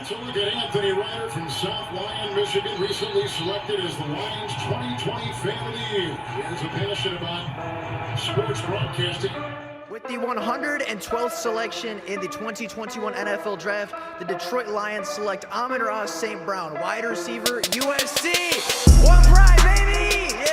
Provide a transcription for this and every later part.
Let's look at Anthony Ryder from South Lyon, Michigan, recently selected as the Lions 2020 Fan of the Year. He has a passion about sports broadcasting. With the 112th selection in the 2021 NFL Draft, the Detroit Lions select Amon-Ra St. Brown, wide receiver, USC. One pride, baby! Yeah!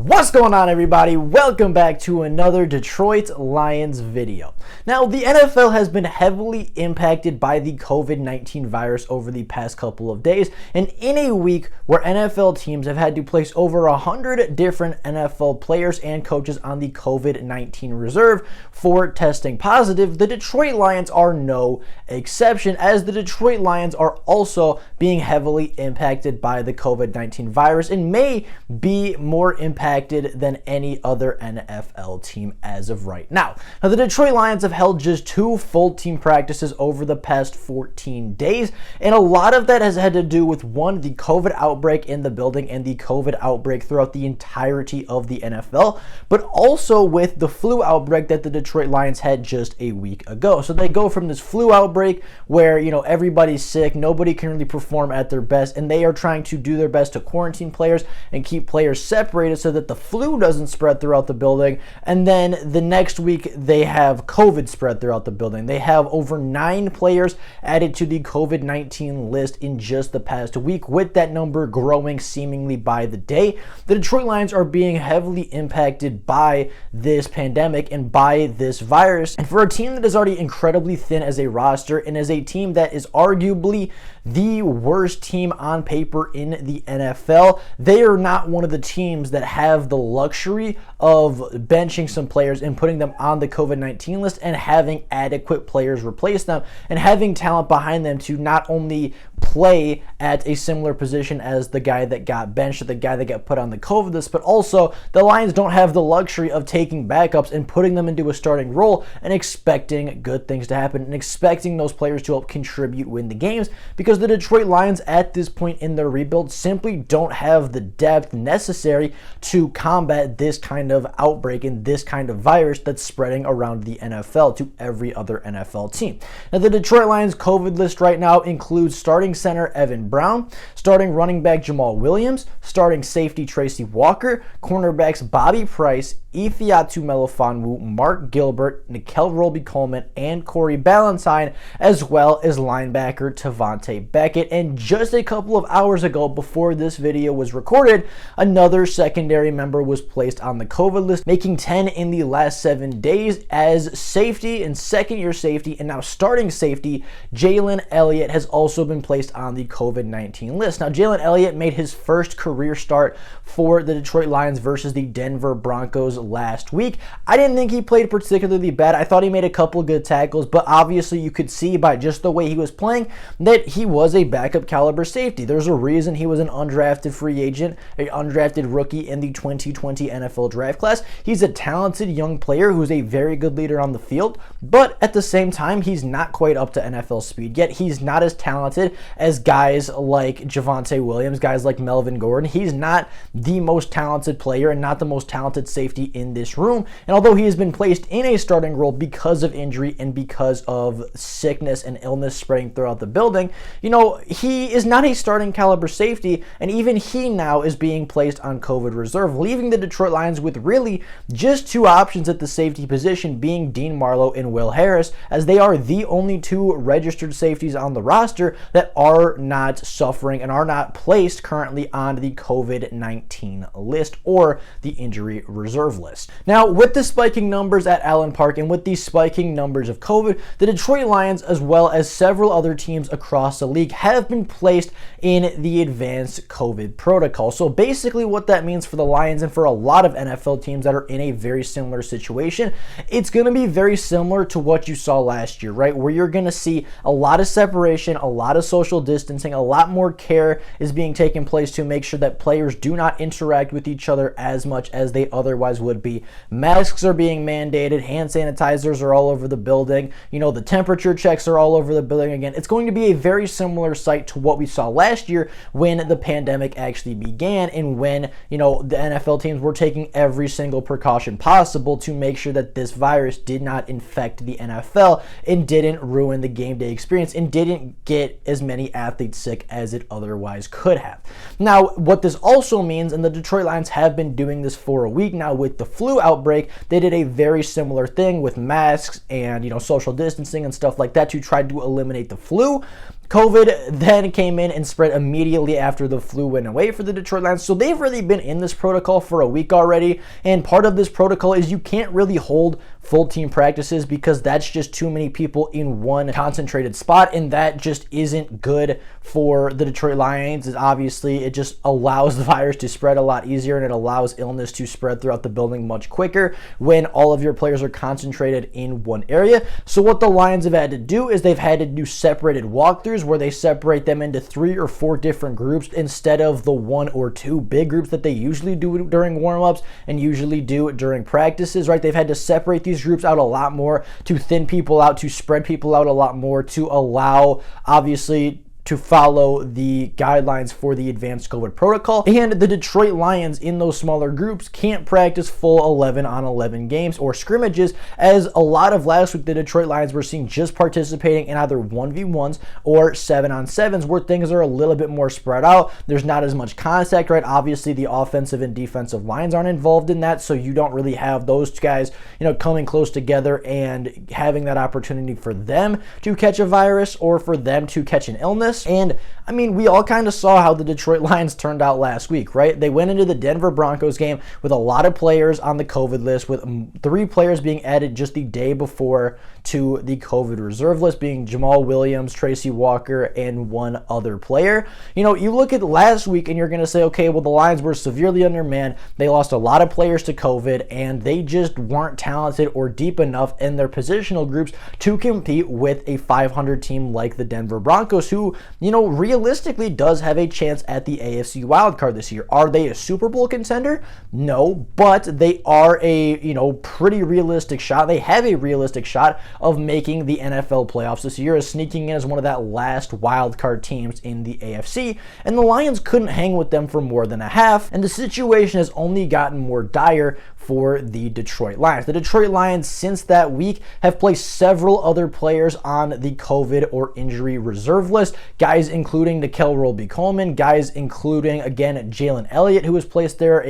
What's going on, everybody? Welcome back to another Detroit Lions video. Now, the NFL has been heavily impacted by the COVID-19 virus over the past couple of days, and in a week where NFL teams have had to place over 100 different NFL players and coaches on the COVID-19 reserve for testing positive, the Detroit Lions are no exception, as the Detroit Lions are also being heavily impacted by the COVID-19 virus and may be more impacted than any other NFL team as of right now. Now, the Detroit Lions have held just 2 full team practices over the past 14 days, and a lot of that has had to do with, one, the COVID outbreak in the building and the COVID outbreak throughout the entirety of the NFL, but also with the flu outbreak that the Detroit Lions had just a week ago. So they go from this flu outbreak where, everybody's sick, nobody can really perform at their best, and they are trying to do their best to quarantine players and keep players separated so that the flu doesn't spread throughout the building. And then the next week they have COVID spread throughout the building. They have over 9 players added to the COVID-19 list in just the past week, with that number growing seemingly by the day. The Detroit Lions are being heavily impacted by this pandemic and by this virus. And for a team that is already incredibly thin as a roster, and as a team that is arguably the worst team on paper in the NFL, they are not one of the teams that have the luxury of benching some players and putting them on the COVID-19 list and having adequate players replace them and having talent behind them to not only play at a similar position as the guy that got benched or the guy that got put on the COVID list, but also the Lions don't have the luxury of taking backups and putting them into a starting role and expecting good things to happen and expecting those players to help contribute, win the games, because the Detroit Lions at this point in their rebuild simply don't have the depth necessary to combat this kind of outbreak and this kind of virus that's spreading around the NFL to every other NFL team. Now, the Detroit Lions COVID list right now includes starting center Evan Brown, starting running back Jamal Williams, starting safety Tracy Walker, cornerbacks Bobby Price, Ifeatu Melifonwu, Mark Gilbert, Nikel Roby-Coleman, and Corey Ballantyne, as well as linebacker Tavante Beckett. And just a couple of hours ago, before this video was recorded, another secondary member was placed on the COVID list, making 10 in the last 7 days as safety and second-year safety and now starting safety Jalen Elliott has also been placed on the COVID-19 list. Now, Jalen Elliott made his first career start for the Detroit Lions versus the Denver Broncos last week. I didn't think he played particularly bad. I thought he made a couple good tackles, but obviously you could see by just the way he was playing that he was a backup caliber safety. There's a reason he was an undrafted free agent, an undrafted rookie in the 2020 NFL draft class. He's a talented young player who's a very good leader on the field, but at the same time, he's not quite up to NFL speed yet. He's not as talented as guys like Javonte Williams, guys like Melvin Gordon. He's not the most talented player and not the most talented safety in this room. And although he has been placed in a starting role because of injury and because of sickness and illness spreading throughout the building, he is not a starting caliber safety, and even he now is being placed on COVID reserve, leaving the Detroit Lions with really just 2 options at the safety position, being Dean Marlowe and Will Harris, as they are the only 2 registered safeties on the roster that are not suffering and are not placed currently on the COVID-19 list or the injury reserve list. Now, with the spiking numbers at Allen Park and with the spiking numbers of COVID, the Detroit Lions, as well as several other teams across the league have been placed in the advanced COVID protocol. So basically what that means for the Lions and for a lot of NFL teams that are in a very similar situation, it's going to be very similar to what you saw last year, right? Where you're going to see a lot of separation, a lot of social distancing, a lot more care is being taken place to make sure that players do not interact with each other as much as they otherwise would be. Masks are being mandated, hand sanitizers are all over the building, the temperature checks are all over the building again. It's going to be a very similar sight to what we saw last year when the pandemic actually began and when, the NFL teams were taking every single precaution possible to make sure that this virus did not infect the NFL and didn't ruin the game day experience and didn't get as many athletes sick as it otherwise could have. Now, what this also means, and the Detroit Lions have been doing this for a week now with the flu outbreak, they did a very similar thing with masks and, social distancing and stuff like that to try to eliminate the flu. COVID then came in and spread immediately after the flu went away for the Detroit Lions. So they've really been in this protocol for a week already. And part of this protocol is you can't really hold full team practices because that's just too many people in one concentrated spot. And that just isn't good for the Detroit Lions. Obviously, it just allows the virus to spread a lot easier and it allows illness to spread throughout the building much quicker when all of your players are concentrated in one area. So what the Lions have had to do is they've had to do separated walkthroughs where they separate them into 3 or 4 different groups instead of the 1 or 2 big groups that they usually do during warm-ups and usually do during practices, right? They've had to separate these groups out a lot more to thin people out, to spread people out a lot more, to allow, obviously, to follow the guidelines for the advanced COVID protocol. And the Detroit Lions in those smaller groups can't practice full 11-on-11 games or scrimmages, as a lot of last week the Detroit Lions were seen just participating in either 1v1s or 7-on-7s where things are a little bit more spread out. There's not as much contact, right? Obviously the offensive and defensive lines aren't involved in that, so you don't really have those guys, coming close together and having that opportunity for them to catch a virus or for them to catch an illness. And I mean, we all kind of saw how the Detroit Lions turned out last week, right? They went into the Denver Broncos game with a lot of players on the COVID list, with 3 players being added just the day before to the COVID reserve list, being Jamal Williams, Tracy Walker, and 1 other player. You look at last week and you're going to say, okay, well, the Lions were severely undermanned. They lost a lot of players to COVID and they just weren't talented or deep enough in their positional groups to compete with a 500 team like the Denver Broncos, who, realistically does have a chance at the AFC wildcard this year. Are they a Super Bowl contender? No, but they are a, pretty realistic shot. They have a realistic shot of making the NFL playoffs this year, as sneaking in as one of that last wildcard teams in the AFC, and the Lions couldn't hang with them for more than a half, and the situation has only gotten more dire for the Detroit Lions. The Detroit Lions, since that week, have placed several other players on the COVID or injury reserve list, guys including Nickell Robey-Coleman, guys including, again, Jalen Elliott, who was placed there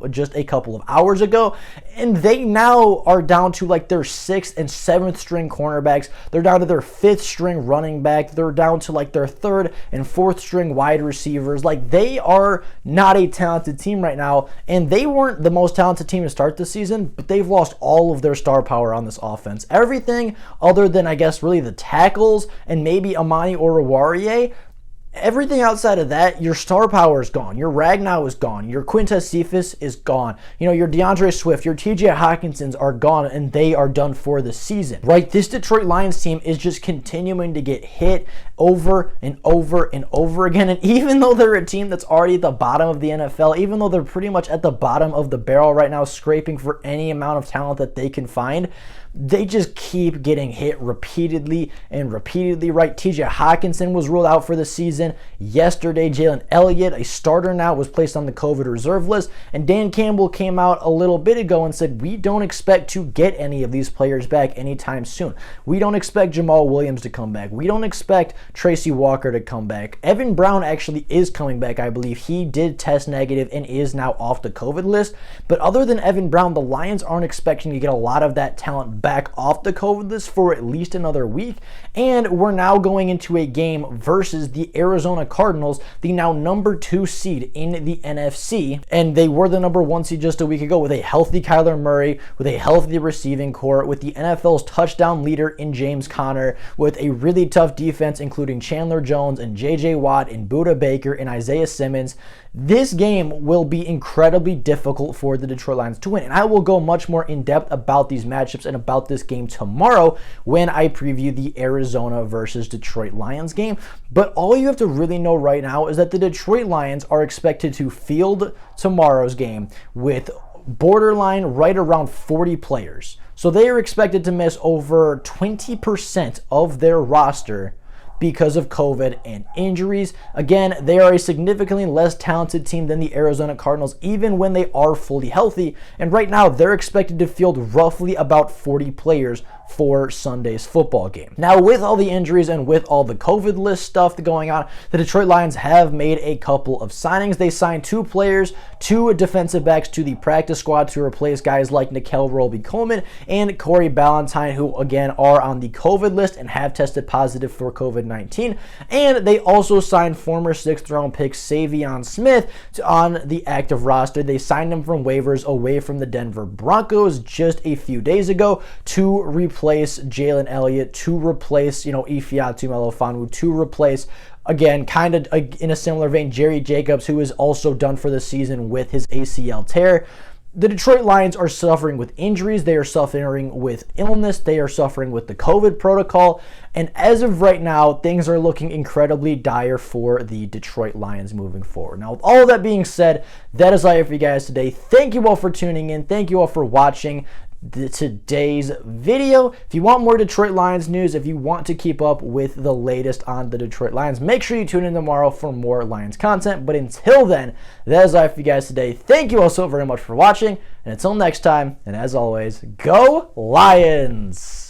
just a couple of hours ago, and they now are down to like their 6th and 7th string cornerbacks. They're down to their 5th string running back. They're down to like their 3rd and 4th string wide receivers. Like, they are not a talented team right now, and they weren't the most talented team to start this season, but they've lost all of their star power on this offense. Everything other than, I guess, really the tackles and maybe Amani Oruwariye, everything outside of that, your star power is gone. Your Ragnow is gone. Your Quintez Cephas is gone. Your DeAndre Swift, your TJ Hawkinsons are gone, and they are done for the season, right? This Detroit Lions team is just continuing to get hit over and over and over again. And even though they're a team that's already at the bottom of the NFL, even though they're pretty much at the bottom of the barrel right now, scraping for any amount of talent that they can find, they just keep getting hit repeatedly and repeatedly, right? TJ Hawkinson was ruled out for the season. Yesterday, Jalen Elliott, a starter now, was placed on the COVID reserve list. And Dan Campbell came out a little bit ago and said, we don't expect to get any of these players back anytime soon. We don't expect Jamal Williams to come back. We don't expect Tracy Walker to come back. Evan Brown actually is coming back, I believe. He did test negative and is now off the COVID list. But other than Evan Brown, the Lions aren't expecting to get a lot of that talent back off the COVID list for at least another week. And we're now going into a game versus the Arizona Arizona Cardinals, the now number 2 seed in the NFC, and they were the number 1 seed just a week ago with a healthy Kyler Murray, with a healthy receiving core, with the NFL's touchdown leader in James Conner, with a really tough defense including Chandler Jones and J.J. Watt and Budda Baker and Isaiah Simmons. This game will be incredibly difficult for the Detroit Lions to win, and I will go much more in depth about these matchups and about this game tomorrow when I preview the Arizona versus Detroit Lions game. But all you have to really know right now is that the Detroit Lions are expected to field tomorrow's game with borderline right around 40 players. So they are expected to miss over 20% of their roster because of COVID and injuries. Again, they are a significantly less talented team than the Arizona Cardinals, even when they are fully healthy. And right now, they're expected to field roughly about 40 players for Sunday's football game. Now, with all the injuries and with all the COVID list stuff going on, the Detroit Lions have made a couple of signings. They signed 2 players, 2 defensive backs to the practice squad to replace guys like Nickell Roby-Coleman and Corey Ballantyne, who again are on the COVID list and have tested positive for COVID-19. And they also signed former 6th round pick Savion Smith on the active roster. They signed him from waivers away from the Denver Broncos just a few days ago to replace Jalen Elliott, to replace, Ifeatu Melifonwu, to replace, again, kind of in a similar vein, Jerry Jacobs, who is also done for the season with his ACL tear. The Detroit Lions are suffering with injuries. They are suffering with illness. They are suffering with the COVID protocol. And as of right now, things are looking incredibly dire for the Detroit Lions moving forward. Now, with all of that being said, that is all I have for you guys today. Thank you all for tuning in. Thank you all for watching today's video. If you want more Detroit Lions news, if you want to keep up with the latest on the Detroit Lions, make sure you tune in tomorrow for more Lions content. But until then, that is all for you guys today. Thank you all so very much for watching, and until next time, and as always, go Lions!